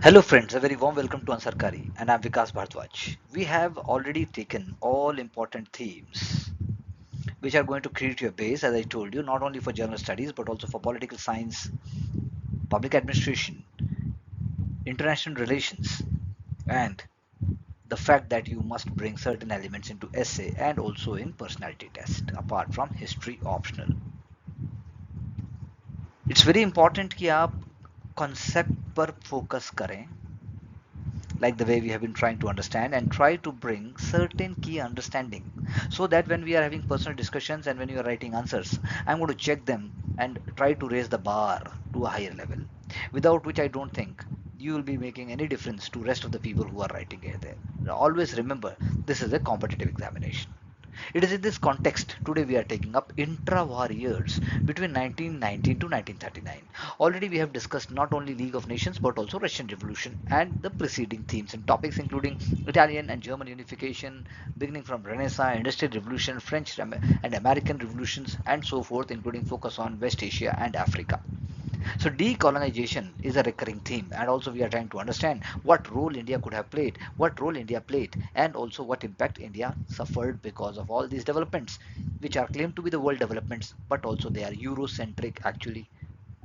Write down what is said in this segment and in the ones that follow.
Hello friends, a very warm welcome to Ansarkari and I'm Vikas Bhardwaj. We have already taken all important themes which are going to create your base, as I told you, not only for general studies but also for political science, public administration, international relations, and the fact that you must bring certain elements into essay and also in personality test apart from history optional. It's very important कि आप concept पर focus करें, like the way we have been trying to understand, and try to bring certain key understanding so that when we are having personal discussions and when you are writing answers, I'm going to check them and try to raise the bar to a higher level, without which I don't think you will be making any difference to rest of the people who are writing it there. Always remember, this is a competitive examination. It is in this context today we are taking up intra-war years between 1919 to 1939. Already we have discussed not only League of Nations but also Russian Revolution and the preceding themes and topics including Italian and German unification, beginning from Renaissance, Industrial Revolution, French and American revolutions and so forth, including focus on West Asia and Africa. So decolonization is a recurring theme, and also we are trying to understand what role India could have played, what role India played, and also what impact India suffered because of all these developments, which are claimed to be the world developments, but also they are Eurocentric actually,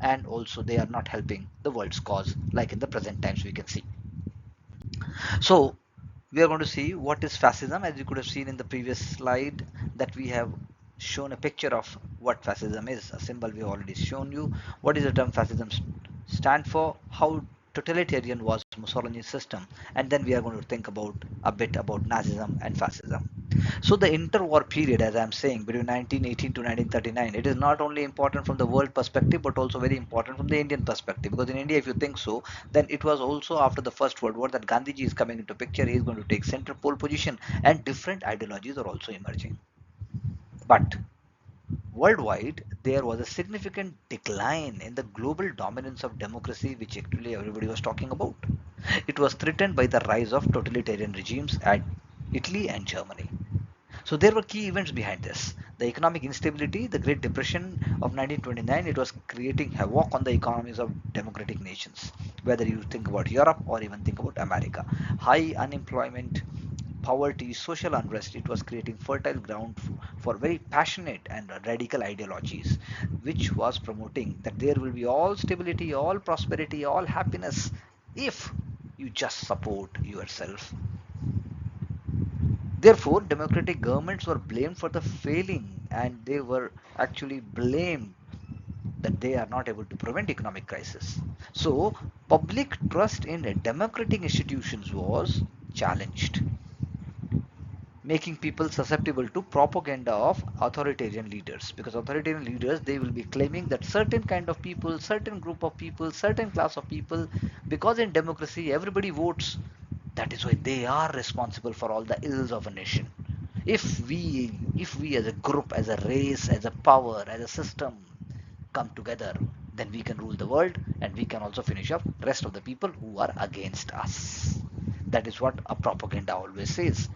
and also they are not helping the world's cause, like in the present times we can see. So we are going to see what is fascism. As you could have seen in the previous slide, that we have shown a picture of what fascism is, a symbol we have already shown you. What is the term fascism stand for, how totalitarian was Mussolini's system, and then we are going to think about a bit about Nazism and fascism. So the interwar period, as I'm saying, between 1918 to 1939, it is not only important from the world perspective but also very important from the Indian perspective, because in India, if you think so, then it was also after the First World War that Gandhiji is coming into picture. He is going to take central pole position and different ideologies are also emerging. But worldwide, there was a significant decline in the global dominance of democracy, which actually everybody was talking about. It was threatened by the rise of totalitarian regimes at Italy and Germany. So there were key events behind this. The economic instability, the Great Depression of 1929, it was creating havoc on the economies of democratic nations, whether you think about Europe or even think about America. High unemployment, poverty, social unrest, it was creating fertile ground for very passionate and radical ideologies, which was promoting that there will be all stability, all prosperity, all happiness if you just support yourself. Therefore, democratic governments were blamed for the failing, and they were actually blamed that they are not able to prevent economic crisis. So, public trust in democratic institutions was challenged, making people susceptible to propaganda of authoritarian leaders, because authoritarian leaders, they will be claiming that certain kind of people, certain group of people, certain class of people, because in democracy everybody votes, that is why they are responsible for all the ills of a nation. If we as a group, as a race, as a power, as a system come together, then we can rule the world and we can also finish up rest of the people who are against us. That is what a propaganda always says.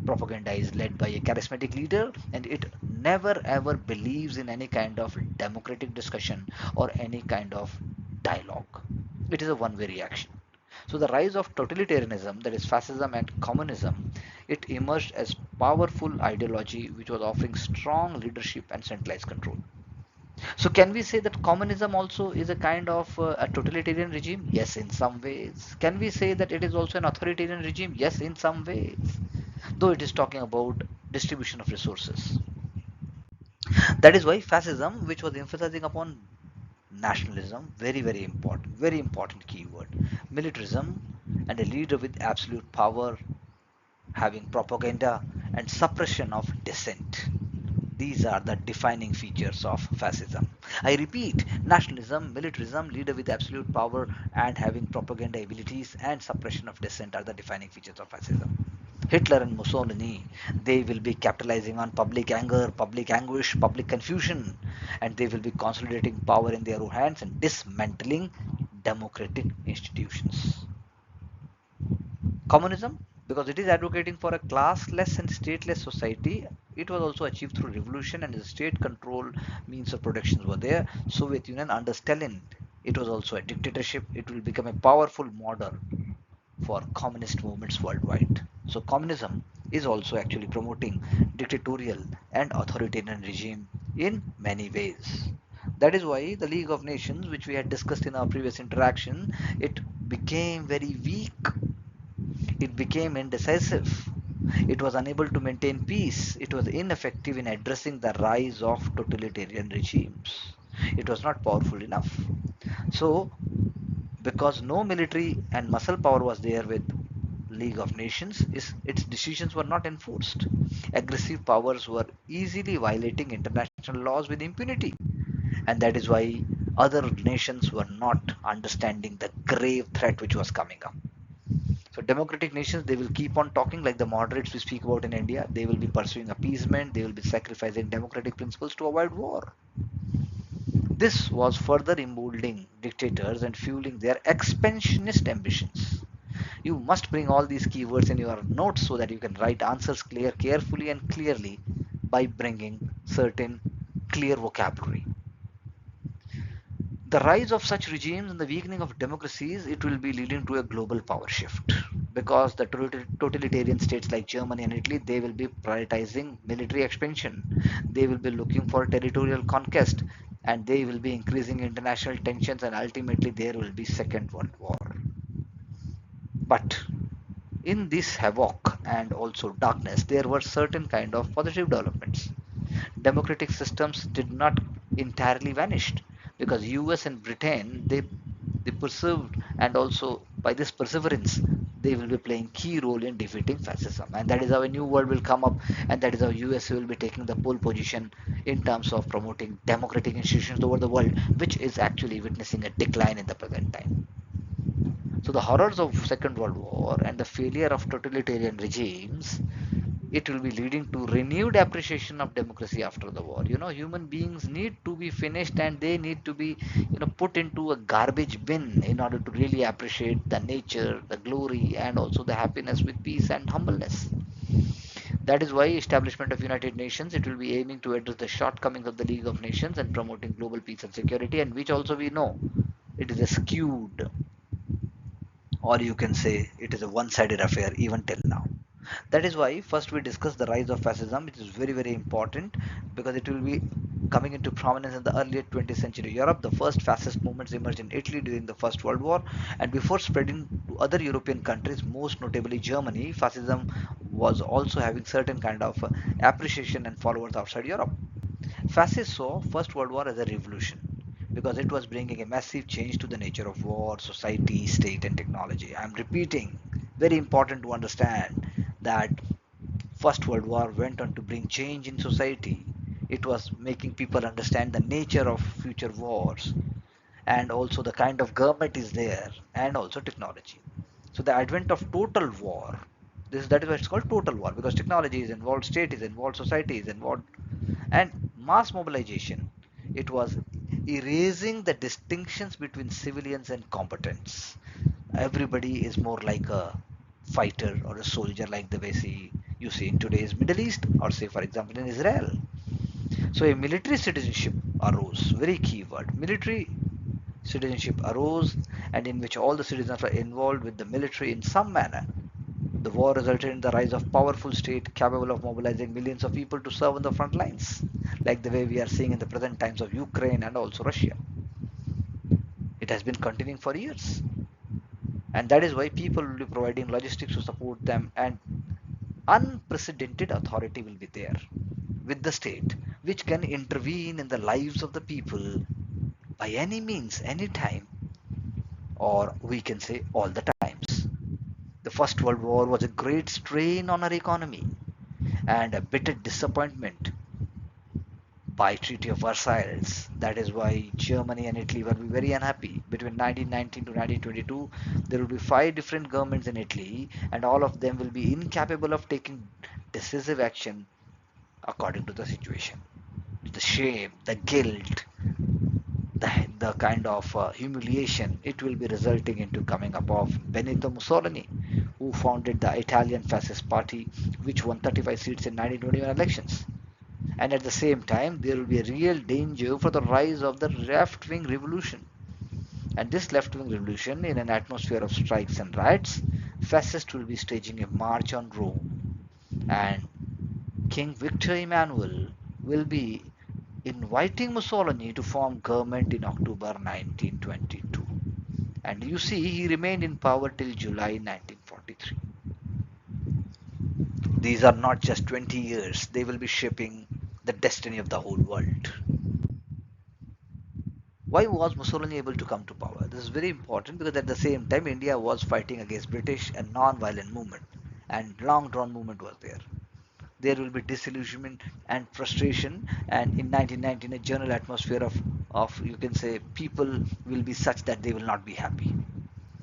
Propaganda is led by a charismatic leader, and it never ever believes in any kind of democratic discussion or any kind of dialogue. It is a one way reaction. So the rise of totalitarianism, that is fascism and communism, it emerged as powerful ideology which was offering strong leadership and centralized control. So can we say that communism also is a kind of a totalitarian regime? Yes, in some ways. Can we say that it is also an authoritarian regime? Yes, in some ways. Though it is talking about distribution of resources. That is why fascism, which was emphasizing upon nationalism, very important keyword, militarism, and a leader with absolute power, having propaganda and suppression of dissent. These are the defining features of fascism. I repeat, nationalism, militarism, leader with absolute power, and having propaganda abilities and suppression of dissent are the defining features of fascism. Hitler and Mussolini, they will be capitalizing on public anger, public anguish, public confusion, and they will be consolidating power in their own hands and dismantling democratic institutions. Communism, because it is advocating for a classless and stateless society, it was also achieved through revolution, and the state control means of production were there. Soviet Union under Stalin, It was also a dictatorship. It will become a powerful model for communist movements worldwide. So communism is also actually promoting dictatorial and authoritarian regime in many ways. That is why the League of Nations, which we had discussed in our previous interaction, it became very weak. It became indecisive. It was unable to maintain peace. It was ineffective in addressing the rise of totalitarian regimes. It was not powerful enough. So, because no military and muscle power was there with League of Nations, its decisions were not enforced. Aggressive powers were easily violating international laws with impunity, and that is why other nations were not understanding the grave threat which was coming up. So democratic nations, they will keep on talking like the moderates we speak about in India. They will be pursuing appeasement. They will be sacrificing democratic principles to avoid war. This was further emboldening dictators and fueling their expansionist ambitions. You must bring all these keywords in your notes so that you can write answers carefully and clearly by bringing certain clear vocabulary. The rise of such regimes and the weakening of democracies, it will be leading to a global power shift, because the totalitarian states like Germany and Italy, they will be prioritizing military expansion. They will be looking for territorial conquest, and they will be increasing international tensions, and ultimately there will be second world war. But in this havoc and also darkness, there were certain kind of positive developments. Democratic systems did not entirely vanish, because US and Britain, they persevered, and also by this perseverance they will be playing key role in defeating fascism, and that is how a new world will come up, and that is how USA will be taking the pole position in terms of promoting democratic institutions over the world, which is actually witnessing a decline in the present time. So the horrors of Second World War and the failure of totalitarian regimes, it will be leading to renewed appreciation of democracy after the war. Human beings need to be finished, and they need to be, put into a garbage bin in order to really appreciate the nature, the glory, and also the happiness with peace and humbleness. That is why establishment of United Nations, it will be aiming to address the shortcomings of the League of Nations and promoting global peace and security, and which also we know it is a skewed, or you can say it is a one-sided affair even till now. That is why first we discuss the rise of fascism, which is very, very important, because it will be coming into prominence in the early 20th century Europe. The first fascist movements emerged in Italy during the First World War, and before spreading to other European countries, most notably Germany, fascism was also having certain kind of appreciation and followers outside Europe. Fascists saw First World War as a revolution, because it was bringing a massive change to the nature of war, society, state, and technology. I'm repeating, very important to understand that First World War went on to bring change in society. It was making people understand the nature of future wars, and also the kind of government is there, and also technology. So the advent of total war, that is why it's called total war, because technology is involved, state is involved, society is involved, and mass mobilization. It was erasing the distinctions between civilians and combatants. Everybody is more like a fighter or a soldier, like the way you see in today's Middle East, or say for example in Israel. So a military citizenship arose, very key word. Military citizenship arose, and in which all the citizens were involved with the military in some manner. The war resulted in the rise of powerful state capable of mobilizing millions of people to serve on the front lines, like the way we are seeing in the present times of Ukraine and also Russia. It has been continuing for years, and that is why people will be providing logistics to support them, and unprecedented authority will be there with the state, which can intervene in the lives of the people by any means, any time, or we can say all the times. The First World War was a great strain on our economy and a bitter disappointment by Treaty of Versailles. That is why Germany and Italy were very unhappy. Between 1919 to 1922, there will be 5 different governments in Italy, and all of them will be incapable of taking decisive action according to the situation. The shame, the guilt, the kind of humiliation, it will be resulting into coming up of Benito Mussolini, who founded the Italian Fascist Party, which won 35 seats in 1921 elections. And at the same time, there will be a real danger for the rise of the left-wing revolution. And this left-wing revolution, in an atmosphere of strikes and riots, fascists will be staging a march on Rome, and King Victor Emmanuel will be inviting Mussolini to form government in October 1922. And you see, he remained in power till July 1943. These are not just 20 years, they will be shaping the destiny of the whole world. Why was Mussolini able to come to power? This is very important because at the same time India was fighting against British and non-violent movement, and long drawn movement was there. There will be disillusionment and frustration, and in 1919 a general atmosphere of you can say people will be such that they will not be happy.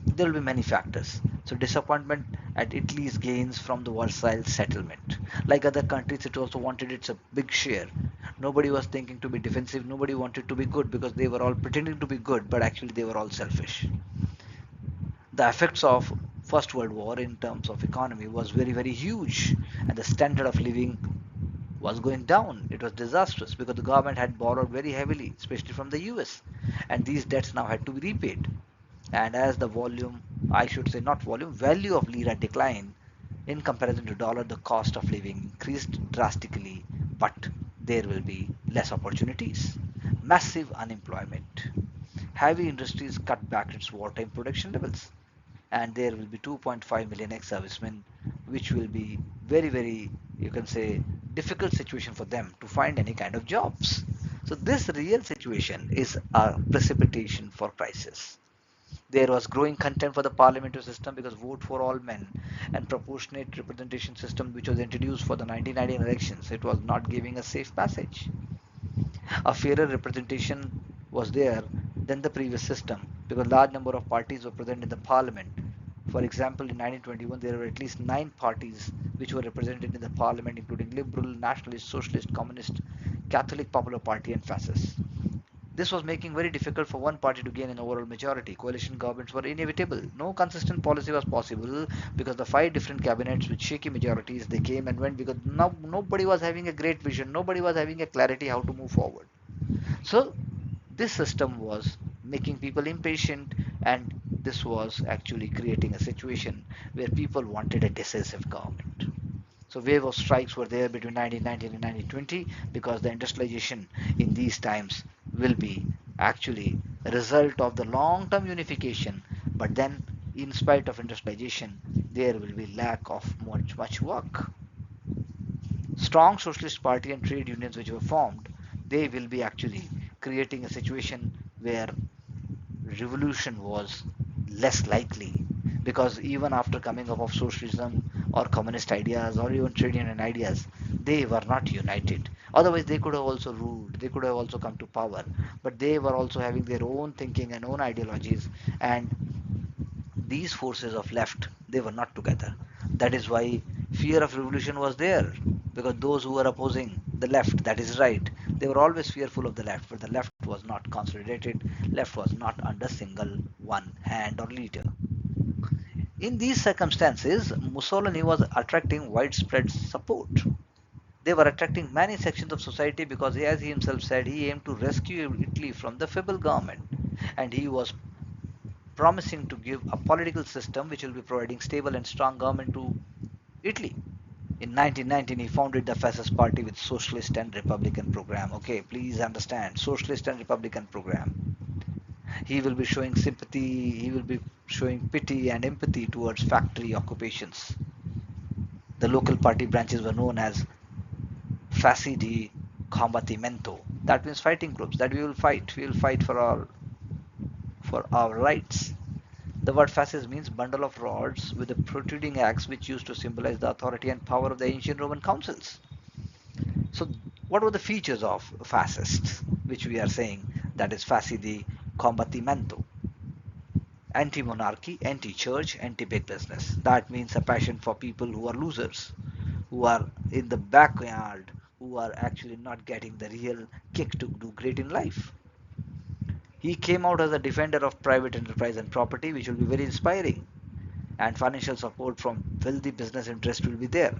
There will be many factors. So disappointment at Italy's gains from the Versailles settlement. Like other countries, it also wanted its a big share. Nobody was thinking to be defensive. Nobody wanted to be good because they were all pretending to be good, but actually they were all selfish. The effects of First World War in terms of economy was very, very huge, and the standard of living was going down. It was disastrous because the government had borrowed very heavily, especially from the US, and these debts now had to be repaid. And as the volume, I should say not volume, value of lira declined in comparison to dollar, the cost of living increased drastically, but there will be less opportunities. Massive unemployment. Heavy industries cut back its wartime production levels, and there will be 2.5 million ex-servicemen, which will be very, very, you can say, difficult situation for them to find any kind of jobs. So this real situation is a precipitation for crisis. There was growing contempt for the parliamentary system because vote for all men and proportionate representation system which was introduced for the 1919 elections, it was not giving a safe passage. A fairer representation was there than the previous system because large number of parties were present in the parliament. For example, in 1921 there were at least 9 parties which were represented in the parliament, including liberal, nationalist, socialist, communist, Catholic Popular Party and fascist. This was making very difficult for one party to gain an overall majority. Coalition governments were inevitable. No consistent policy was possible because the 5 different cabinets with shaky majorities, they came and went because nobody was having a great vision. Nobody was having a clarity how to move forward. So this system was making people impatient, and this was actually creating a situation where people wanted a decisive government. So wave of strikes were there between 1919 and 1920 because the industrialization in these times will be actually a result of the long-term unification. But then, in spite of industrialization, there will be lack of much work. Strong socialist party and trade unions which were formed, they will be actually creating a situation where revolution was less likely, because even after coming up of socialism or communist ideas or even trade union ideas, they were not united. Otherwise they could have also ruled, they could have also come to power, but they were also having their own thinking and own ideologies, and these forces of left, they were not together. That is why fear of revolution was there, because those who were opposing the left, that is right, they were always fearful of the left, but the left was not consolidated, left was not under single one hand or leader. In these circumstances, Mussolini was attracting widespread support. They were attracting many sections of society because, as he himself said, he aimed to rescue Italy from the feeble government, and he was promising to give a political system which will be providing stable and strong government to Italy. In 1919, he founded the Fascist Party with socialist and republican program. Okay, please understand, socialist and republican program. He will be showing sympathy, he will be showing pity and empathy towards factory occupations. The local party branches were known as Fasci di Combattimento. That means fighting groups, that we will fight for our rights. The word fasces means bundle of rods with a protruding axe, which used to symbolize the authority and power of the ancient Roman councils. So, what were the features of fascists, which we are saying that is fasci di combattimento? Anti-monarchy, anti-church, anti-big business. That means a passion for people who are losers, who are in the backyard, who are actually not getting the real kick to do great in life. He came out as a defender of private enterprise and property, which will be very inspiring. And financial support from wealthy business interests will be there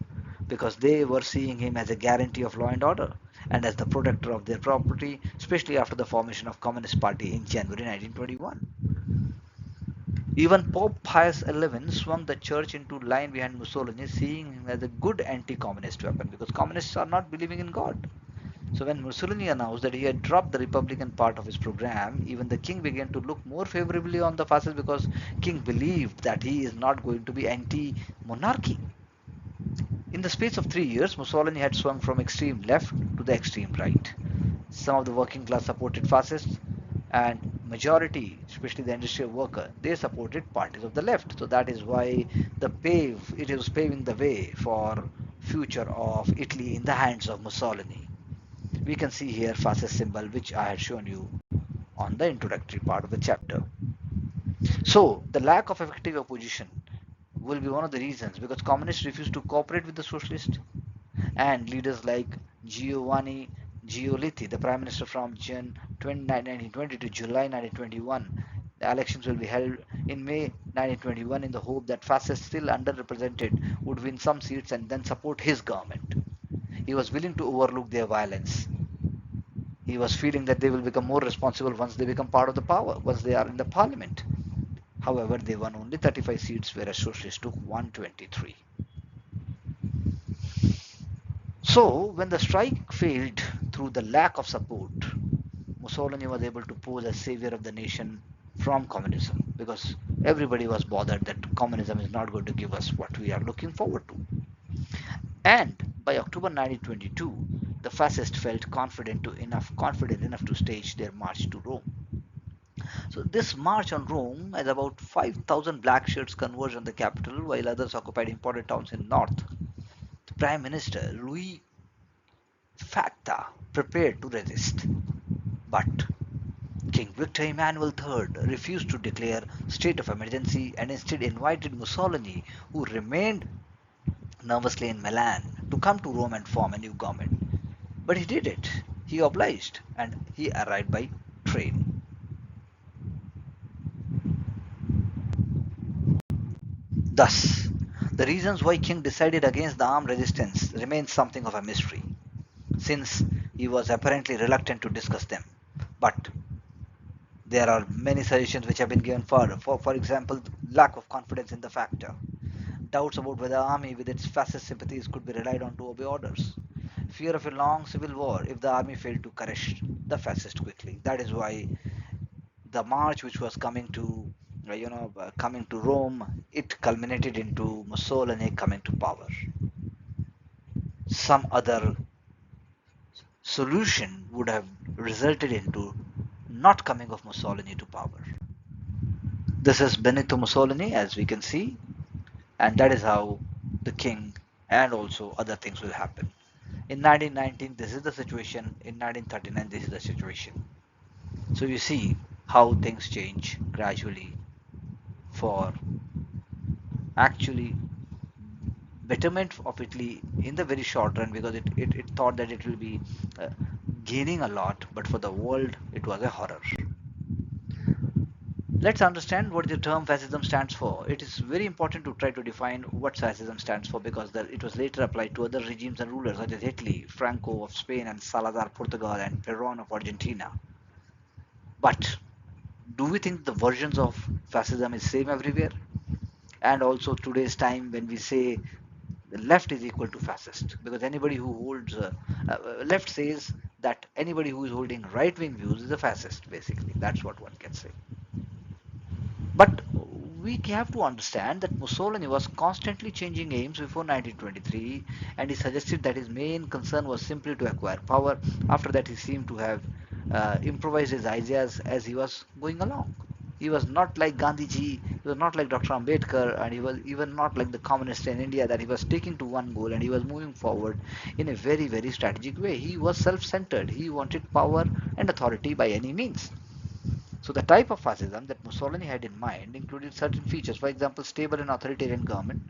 because they were seeing him as a guarantee of law and order and as the protector of their property, especially after the formation of Communist Party in January 1921. Even Pope Pius XI swung the church into line behind Mussolini, seeing him as a good anti-communist weapon because communists are not believing in God. So when Mussolini announced that he had dropped the Republican part of his program, even the king began to look more favorably on the fascists because king believed that he is not going to be anti-monarchy. In the space of 3 years, Mussolini had swung from extreme left to the extreme right. Some of the working class supported fascists, and majority, especially the industrial worker, they supported parties of the left. So that is why it was paving the way for future of Italy in the hands of Mussolini. We can see here fascist symbol which I had shown you on the introductory part of the chapter. So the lack of effective opposition will be one of the reasons because communists refuse to cooperate with the socialists, and leaders like Giovanni Giolitti, the prime minister from June 1920 to July 1921. The elections will be held in May 1921 in the hope that fascists still underrepresented would win some seats and then support his government. He was willing to overlook their violence. He was feeling that they will become more responsible once they become part of the power, once they are in the parliament. However, they won only 35 seats, whereas socialists took 123. So, when the strike failed through the lack of support, Mussolini was able to pose as savior of the nation from communism because everybody was bothered that communism is not going to give us what we are looking forward to. And by October 1922, the fascists felt confident enough to stage their march to Rome. So this march on Rome had about 5,000 black shirts converged on the capital while others occupied important towns in the north. The Prime Minister Louis Facta prepared to resist, but King Victor Emmanuel III refused to declare state of emergency and instead invited Mussolini, who remained nervously in Milan, to come to Rome and form a new government. But he did it. He obliged and he arrived by train. Thus, the reasons why King decided against the armed resistance remain something of a mystery, since he was apparently reluctant to discuss them. But there are many suggestions which have been given further. For example, lack of confidence in the factor, doubts about whether the army with its fascist sympathies could be relied on to obey orders, fear of a long civil war if the army failed to crush the fascists quickly. That is why the march which was coming to Rome, it culminated into Mussolini coming to power. Some other solution would have resulted into not coming of Mussolini to power. This is Benito Mussolini, as we can see, and that is how the king and also other things will happen. In 1919, this is the situation. In 1939, this is the situation. So you see how things change gradually for actually betterment of Italy in the very short run because it thought that it will be uh, gaining a lot, but for the world it was a horror. Let's understand what the term fascism stands for. It is very important to try to define what fascism stands for because it was later applied to other regimes and rulers such as Italy, Franco of Spain, and Salazar Portugal, and Perón of Argentina. But do we think the versions of fascism is same everywhere? And also today's time when we say the left is equal to fascist because anybody who holds left says that anybody who is holding right-wing views is a fascist. Basically, that's what one can say. But we have to understand that Mussolini was constantly changing aims before 1923, and he suggested that his main concern was simply to acquire power. After that, he seemed to have improvised his ideas as he was going along. He was not like Gandhiji, he was not like Dr. Ambedkar, and he was even not like the communists in India that he was sticking to one goal and he was moving forward in a very, very strategic way. He was self centered, he wanted power and authority by any means. So the type of fascism that Mussolini had in mind included certain features, for example, stable and authoritarian government,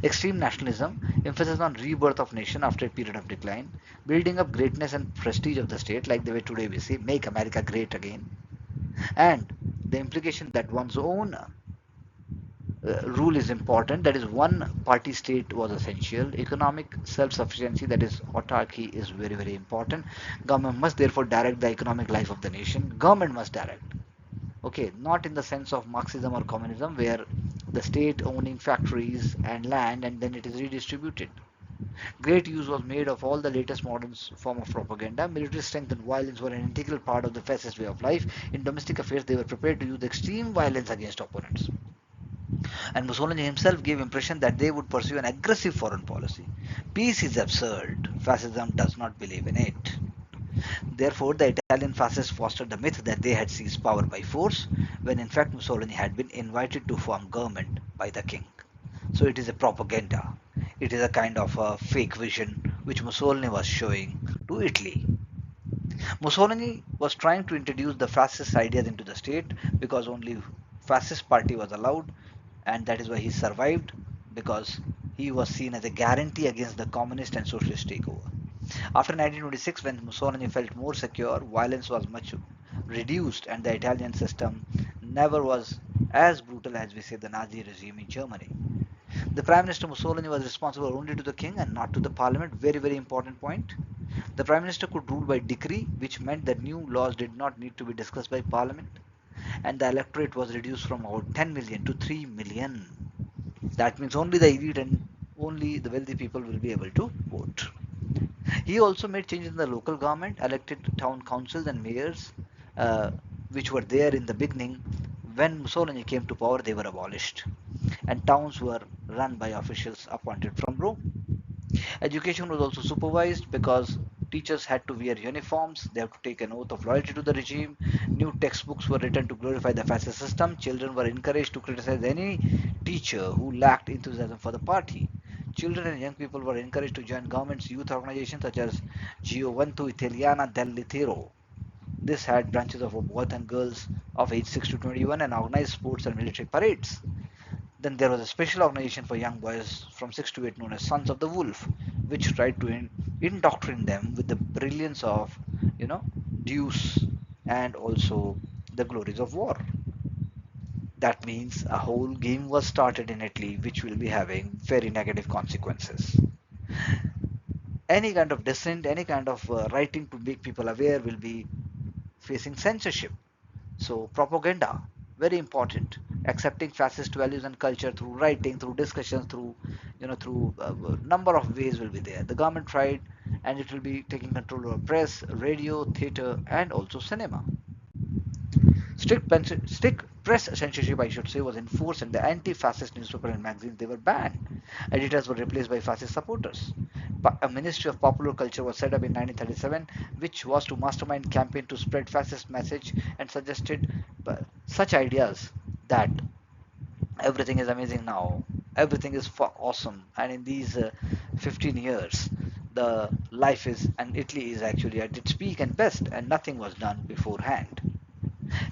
extreme nationalism, emphasis on rebirth of nation after a period of decline, building up greatness and prestige of the state, like the way today we say, make America great again, and the implication that one's own rule is important, that is one party state was essential, economic self-sufficiency, that is autarky, is very, very important. Government must therefore direct the economic life of the nation. Government must direct. Okay, not in the sense of Marxism or communism, where the state owning factories and land and then it is redistributed. Great use was made of all the latest modern form of propaganda. Military strength and violence were an integral part of the fascist way of life. In domestic affairs, they were prepared to use extreme violence against opponents. And Mussolini himself gave impression that they would pursue an aggressive foreign policy. Peace is absurd. Fascism does not believe in it. Therefore, the Italian fascists fostered the myth that they had seized power by force, when in fact Mussolini had been invited to form government by the king. So it is a propaganda. It is a kind of a fake vision which Mussolini was showing to Italy. Mussolini was trying to introduce the fascist ideas into the state because only fascist party was allowed, and that is why he survived, because he was seen as a guarantee against the communist and socialist takeover. After 1926, when Mussolini felt more secure, violence was much reduced and the Italian system never was as brutal as we say the Nazi regime in Germany. The Prime Minister Mussolini was responsible only to the king and not to the parliament. Very, very important point. The Prime Minister could rule by decree, which meant that new laws did not need to be discussed by parliament, and the electorate was reduced from about 10 million to 3 million. That means only the elite and only the wealthy people will be able to vote. He also made changes in the local government, elected town councils and mayors, uh, which were there in the beginning. When Mussolini came to power, they were abolished, and towns were run by officials appointed from Rome. Education was also supervised because teachers had to wear uniforms, they have to take an oath of loyalty to the regime. New textbooks were written to glorify the fascist system. Children were encouraged to criticize any teacher who lacked enthusiasm for the party. Children and young people were encouraged to join government's youth organizations such as Giovantu Italiana del Litero. This had branches of boys and girls of age 6 to 21 and organized sports and military parades. Then there was a special organization for young boys from 6 to 8 known as Sons of the Wolf, which tried to indoctrinate them with the brilliance of, you know, deuce and also the glories of war. That means a whole game was started in Italy which will be having very negative consequences. Any kind of dissent, any kind of writing to make people aware will be facing censorship. So propaganda, very important. Accepting fascist values and culture through writing, through discussions, through through number of ways will be there. The government tried, and it will be taking control over press, radio, theatre, and also cinema. Strict press censorship, I should say, was enforced, and the anti-fascist newspaper and magazines they were banned. Editors were replaced by fascist supporters. A Ministry of Popular Culture was set up in 1937, which was to mastermind campaign to spread fascist message and suggested such ideas that everything is amazing now, everything is awesome, and in these 15 years, the life is and Italy is actually at its peak and best, and nothing was done beforehand.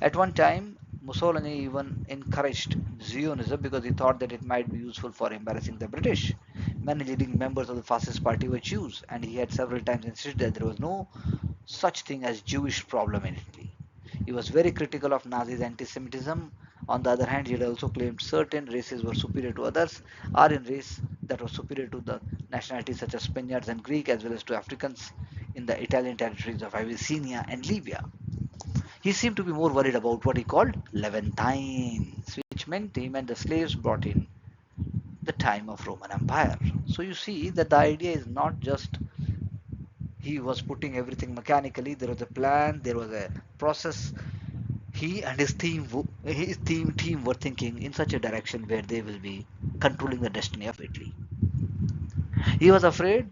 At one time, Mussolini even encouraged Zionism because he thought that it might be useful for embarrassing the British. Many leading members of the fascist party were Jews, and he had several times insisted that there was no such thing as Jewish problem in Italy. He was very critical of Nazis' anti-Semitism. On the other hand, he had also claimed certain races were superior to others, Aryan race that was superior to the nationalities such as Spaniards and Greek, as well as to Africans in the Italian territories of Abyssinia and Libya. He seemed to be more worried about what he called Levantines, which meant he meant the slaves brought in the time of Roman Empire. So you see that the idea is not just he was putting everything mechanically. There was a plan, there was a process. He and his team were thinking in such a direction where they will be controlling the destiny of Italy. He was afraid,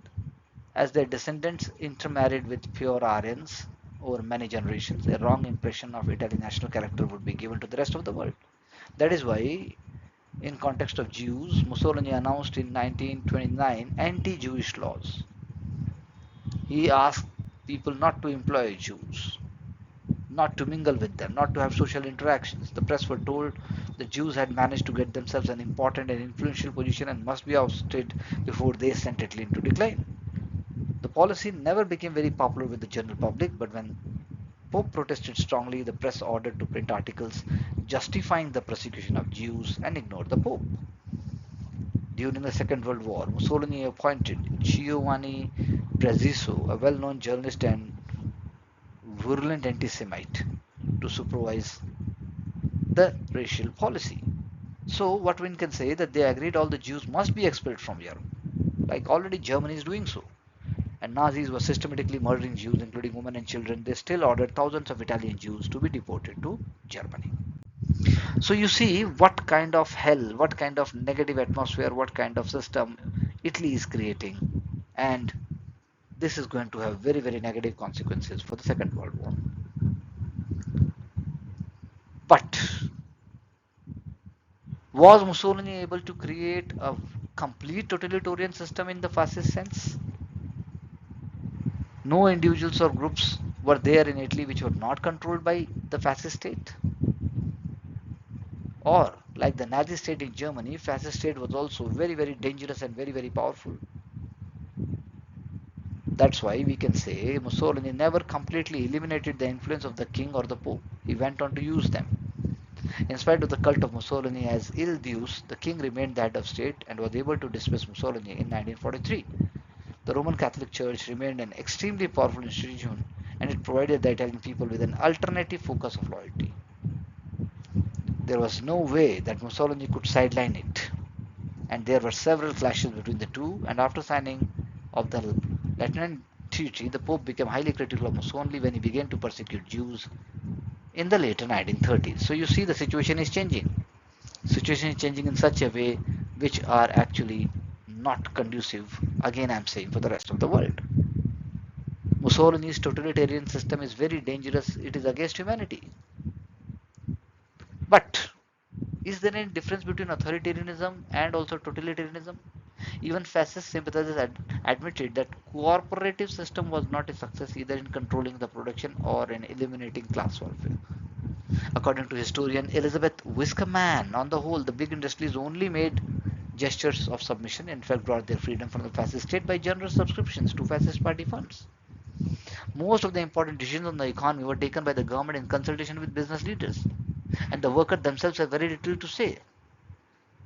as their descendants intermarried with pure Aryans over many generations, a wrong impression of Italian national character would be given to the rest of the world. That is why, in context of Jews, Mussolini announced in 1929 anti-Jewish laws. He asked people not to employ Jews, not to mingle with them, not to have social interactions. The press were told the Jews had managed to get themselves an important and influential position and must be ousted before they sent Italy into decline. The policy never became very popular with the general public, but when Pope protested strongly, the press ordered to print articles justifying the persecution of Jews and ignored the Pope. During the Second World War, Mussolini appointed Giovanni Prezioso, a well-known journalist and virulent anti-Semite, to supervise the racial policy. So what one can say that they agreed all the Jews must be expelled from Europe, like already Germany is doing so. And Nazis were systematically murdering Jews, including women and children. They still ordered thousands of Italian Jews to be deported to Germany. So you see what kind of hell, what kind of negative atmosphere, what kind of system Italy is creating. And this is going to have very, very negative consequences for the Second World War. But was Mussolini able to create a complete totalitarian system in the fascist sense? No individuals or groups were there in Italy which were not controlled by the fascist state. Or, like the Nazi state in Germany, fascist state was also very, very dangerous and very, very powerful. That's why we can say Mussolini never completely eliminated the influence of the king or the pope. He went on to use them. In spite of the cult of Mussolini as il Deus, the king remained the head of state and was able to dismiss Mussolini in 1943. The Roman Catholic Church remained an extremely powerful institution, and it provided the Italian people with an alternative focus of loyalty. There was no way that Mussolini could sideline it, and there were several clashes between the two, and after signing of the Lateran Treaty, the Pope became highly critical of Mussolini when he began to persecute Jews in the later 1930s. So you see the situation is changing. Situation is changing in such a way which are actually not conducive, again I'm saying, for the rest of the world. Mussolini's totalitarian system is very dangerous. It is against humanity. But is there any difference between authoritarianism and also totalitarianism? Even fascist sympathizers admitted that cooperative system was not a success either in controlling the production or in eliminating class warfare. According to historian Elizabeth Wiskerman, on the whole, the big industries only made gestures of submission, in fact brought their freedom from the fascist state by generous subscriptions to fascist party funds. Most of the important decisions on the economy were taken by the government in consultation with business leaders, and the workers themselves had very little to say.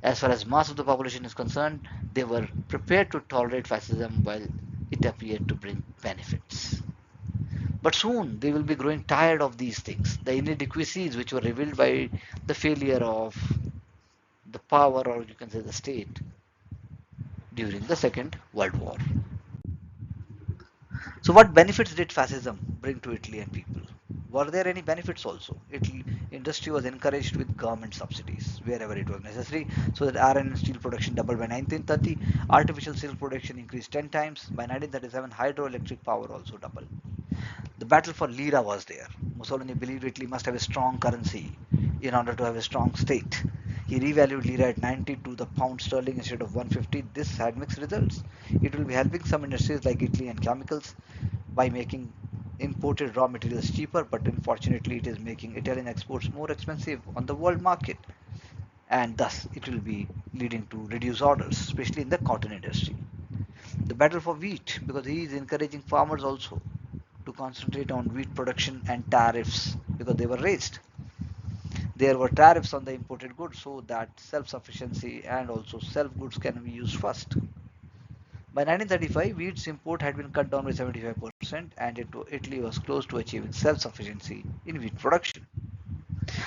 As far as mass of the population is concerned, they were prepared to tolerate fascism while it appeared to bring benefits. But soon they will be growing tired of these things, the inadequacies which were revealed by the failure of the power, or you can say the state, during the Second World War. So what benefits did fascism bring to Italy and people? Were there any benefits also? Italy industry was encouraged with government subsidies wherever it was necessary, so that iron and steel production doubled by 1930, artificial silk production increased 10 times, by 1937 hydroelectric power also doubled. The battle for lira was there. Mussolini believed Italy must have a strong currency in order to have a strong state. He revalued lira at 90 to the pound sterling instead of 150. This had mixed results. It will be helping some industries like Italy and chemicals by making imported raw materials cheaper, but unfortunately it is making Italian exports more expensive on the world market, and thus it will be leading to reduced orders, especially in the cotton industry. The battle for wheat, because he is encouraging farmers also to concentrate on wheat production, and tariffs because they were raised. There were tariffs on the imported goods so that self-sufficiency and also self-goods can be used first. By 1935, wheat's import had been cut down by 75% and Italy was close to achieving self-sufficiency in wheat production.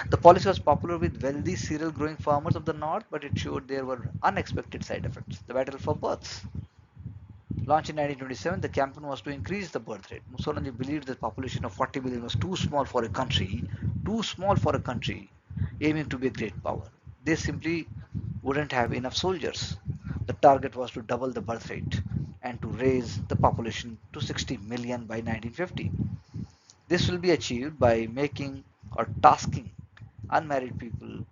The policy was popular with wealthy cereal growing farmers of the north, but it showed there were unexpected side effects. The battle for births. Launched in 1927, the campaign was to increase the birth rate. Mussolini believed the population of 40 million was too small for a country aiming to be a great power. They simply wouldn't have enough soldiers. The target was to double the birth rate and to raise the population to 60 million by 1950. This will be achieved by making or tasking unmarried people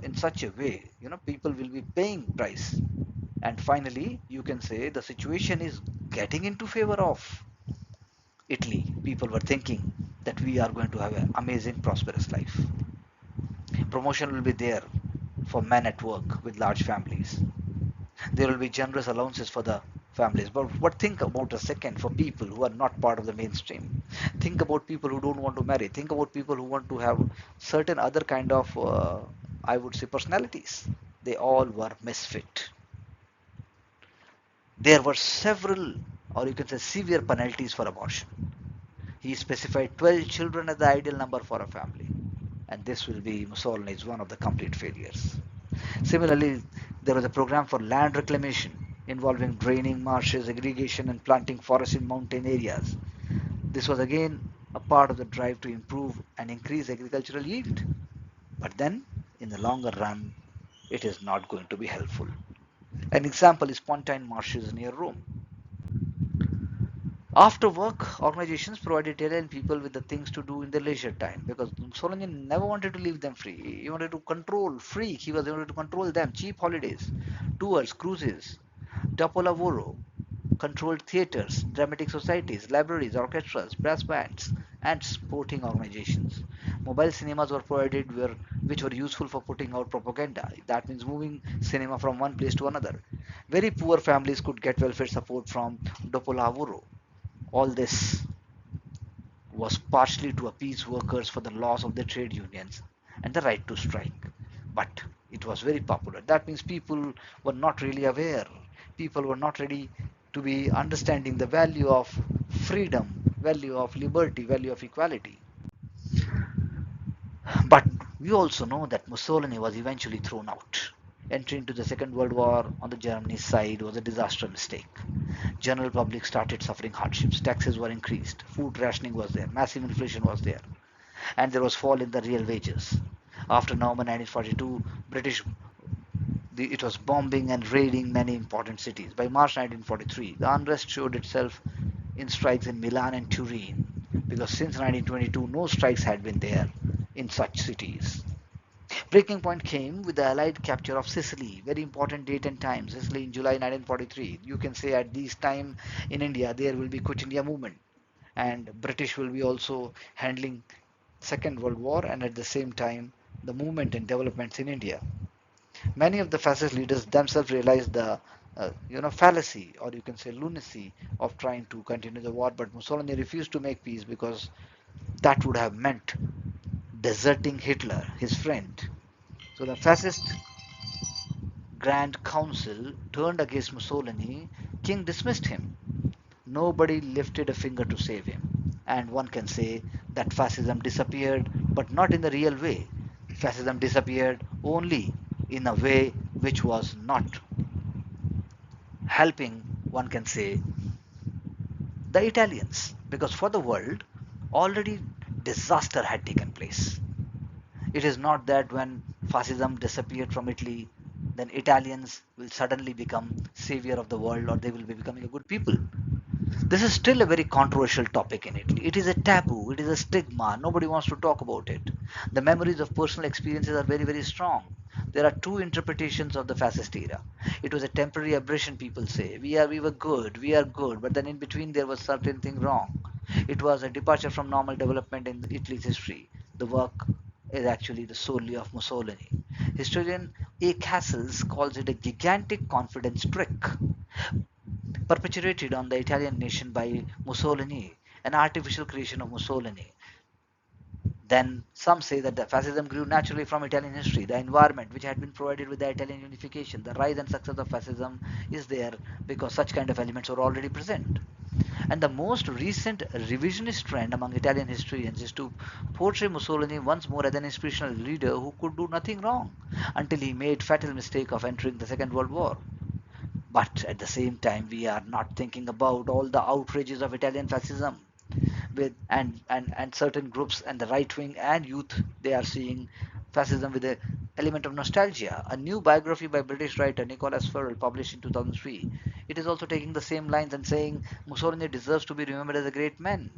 in such a way, people will be paying price. And finally, you can say the situation is getting into favor of Italy. People were thinking that we are going to have an amazing, prosperous life. Promotion will be there for men at work with large families. There will be generous allowances for the families. But what think about a second for people who are not part of the mainstream? Think about people who don't want to marry. Think about people who want to have certain other kind of, I would say, personalities. They all were misfit. There were several, or you can say severe penalties for abortion. He specified 12 children as the ideal number for a family. and this will be Mussolini's one of the complete failures. Similarly, there was a program for land reclamation involving draining marshes, irrigation, and planting forests in mountain areas. This was again a part of the drive to improve and increase agricultural yield. But then, in the longer run, it is not going to be helpful. An example is Pontine marshes near Rome. After work, organizations provided Italian people with the things to do in their leisure time because Mussolini never wanted to leave them free. He wanted to control, free. He was able to control them. Cheap holidays, tours, cruises, dopo lavoro, controlled theaters, dramatic societies, libraries, orchestras, brass bands, and sporting organizations. Mobile cinemas were provided which were useful for putting out propaganda. That means moving cinema from one place to another. Very poor families could get welfare support from dopo lavoro. All this was partially to appease workers for the loss of their trade unions and the right to strike. But it was very popular. That means people were not really aware. People were not ready to be understanding the value of freedom, value of liberty, value of equality. But we also know that Mussolini was eventually thrown out. Entry into the Second World War on the Germany's side was a disaster mistake. General public started suffering hardships. Taxes were increased. Food rationing was there. Massive inflation was there. And there was fall in the real wages. After November 1942, it was bombing and raiding many important cities. By March 1943, the unrest showed itself in strikes in Milan and Turin, because since 1922 no strikes had been there in such cities. Breaking point came with the Allied capture of Sicily, very important date and time, Sicily in July 1943. You can say at this time in India there will be Quit India movement, and British will be also handling Second World War and at the same time the movement and developments in India. Many of the fascist leaders themselves realized the fallacy, or you can say lunacy, of trying to continue the war, but Mussolini refused to make peace because that would have meant deserting Hitler, his friend. So the fascist Grand Council turned against Mussolini. King dismissed him. Nobody lifted a finger to save him. And one can say that fascism disappeared, but not in the real way. Fascism disappeared only in a way which was not helping, one can say, the Italians. Because for the world, already disaster had taken place. It is not that when fascism disappeared from Italy, then Italians will suddenly become savior of the world or they will be becoming a good people. This is still a very controversial topic in Italy. It is a taboo, it is a stigma, nobody wants to talk about it. The memories of personal experiences are very, very strong. There are two interpretations of the fascist era. It was a temporary aberration, people say. We were good, we are good, but then in between there was certain thing wrong. It was a departure from normal development in Italy's history. The work is actually the solely of Mussolini. Historian A. Cassels calls it a gigantic confidence trick perpetuated on the Italian nation by Mussolini, an artificial creation of Mussolini. Then some say that the fascism grew naturally from Italian history, the environment which had been provided with the Italian unification. The rise and success of fascism is there because such kind of elements were already present. And the most recent revisionist trend among Italian historians is to portray Mussolini once more as an inspirational leader who could do nothing wrong until he made fatal mistake of entering the Second World War. But at the same time, we are not thinking about all the outrages of Italian fascism with and certain groups and the right wing and youth, they are seeing fascism with an element of nostalgia. A new biography by British writer Nicholas Ferrell published in 2003. It is also taking the same lines and saying Mussolini deserves to be remembered as a great man.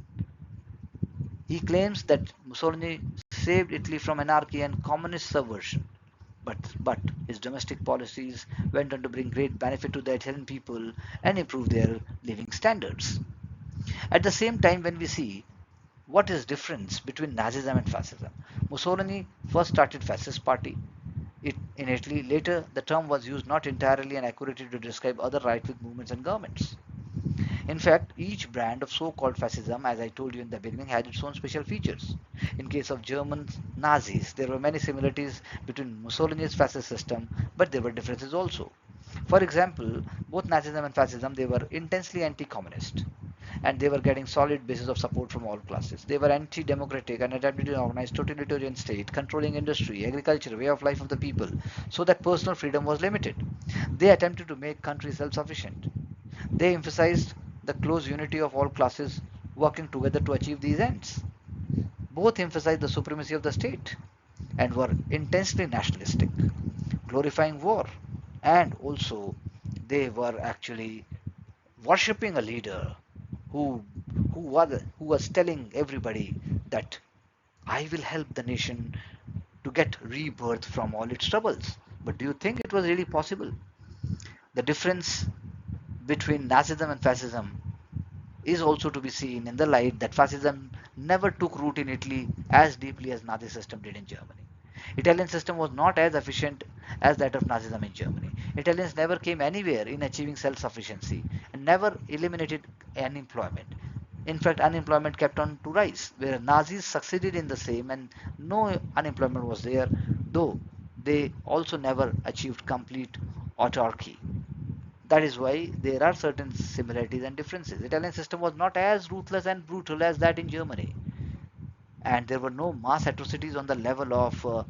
He claims that Mussolini saved Italy from anarchy and communist subversion. But his domestic policies went on to bring great benefit to the Italian people and improve their living standards. At the same time, when we see what is difference between Nazism and fascism, Mussolini first started fascist party in Italy. Later, the term was used not entirely and accurately to describe other right-wing movements and governments. In fact, each brand of so-called fascism, as I told you in the beginning, had its own special features. In case of German Nazis, there were many similarities between Mussolini's fascist system, but there were differences also. For example, both Nazism and fascism, they were intensely anti-communist. and they were getting solid basis of support from all classes. They were anti-democratic and attempted to organize totalitarian state, controlling industry, agriculture, way of life of the people, so that personal freedom was limited. They attempted to make country self-sufficient. They emphasized the close unity of all classes working together to achieve these ends. Both emphasized the supremacy of the state and were intensely nationalistic, glorifying war, and also they were actually worshipping a leader who who was telling everybody that I will help the nation to get rebirth from all its troubles. But do you think it was really possible? The difference between Nazism and Fascism is also to be seen in the light that Fascism never took root in Italy as deeply as Nazi system did in Germany. Italian system was not as efficient as that of Nazism in Germany. Italians never came anywhere in achieving self-sufficiency and never eliminated unemployment. In fact, unemployment kept on to rise, where Nazis succeeded in the same and no unemployment was there, though they also never achieved complete autarky. That is why there are certain similarities and differences. Italian system was not as ruthless and brutal as that in Germany, and there were no mass atrocities on the level of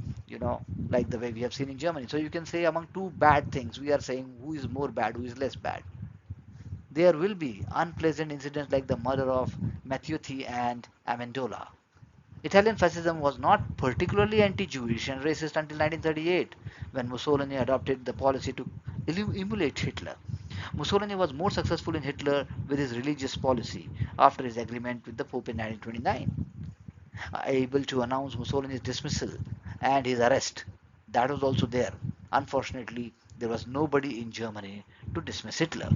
like the way we have seen in Germany. So you can say among two bad things, we are saying who is more bad, who is less bad. There will be unpleasant incidents like the murder of Mattiuti and Amendola. Italian fascism was not particularly anti-Jewish and racist until 1938, when Mussolini adopted the policy to emulate Hitler. Mussolini was more successful in Hitler with his religious policy after his agreement with the Pope in 1929, able to announce Mussolini's dismissal and his arrest. That was also there. Unfortunately, there was nobody in Germany to dismiss Hitler.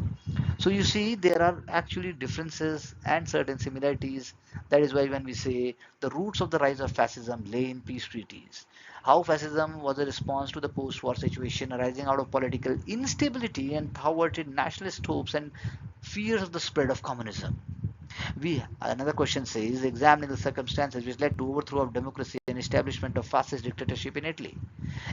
So you see, there are actually differences and certain similarities. That is why when we say the roots of the rise of fascism lay in peace treaties, how fascism was a response to the post-war situation arising out of political instability and thwarted nationalist hopes and fears of the spread of communism. We Another question says examining the circumstances which led to overthrow of democracy and establishment of fascist dictatorship in Italy.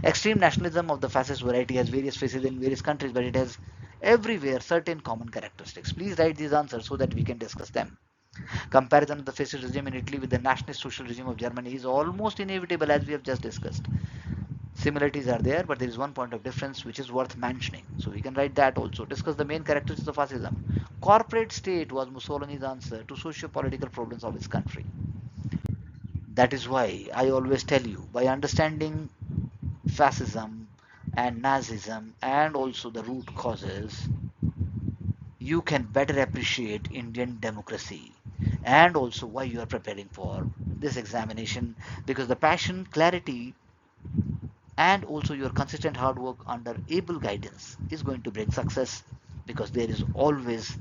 Extreme nationalism of the fascist variety has various faces in various countries, but it has everywhere certain common characteristics. Please write these answers so that we can discuss them. Comparison of the fascist regime in Italy with the nationalist social regime of Germany is almost inevitable, as we have just discussed. Similarities are there, but there is one point of difference which is worth mentioning. So we can write that also. Discuss the main characteristics of fascism. Corporate state was Mussolini's answer to socio-political problems of his country. That is why I always tell you, by understanding fascism and Nazism and also the root causes, you can better appreciate Indian democracy and also why you are preparing for this examination, because the passion, clarity, and also your consistent hard work under able guidance is going to bring success, because there is always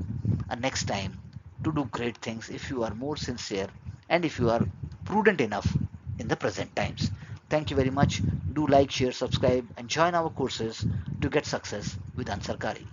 a next time to do great things if you are more sincere and if you are prudent enough in the present times. Thank you very much. Do like, share, subscribe, and join our courses to get success with Ansarkari.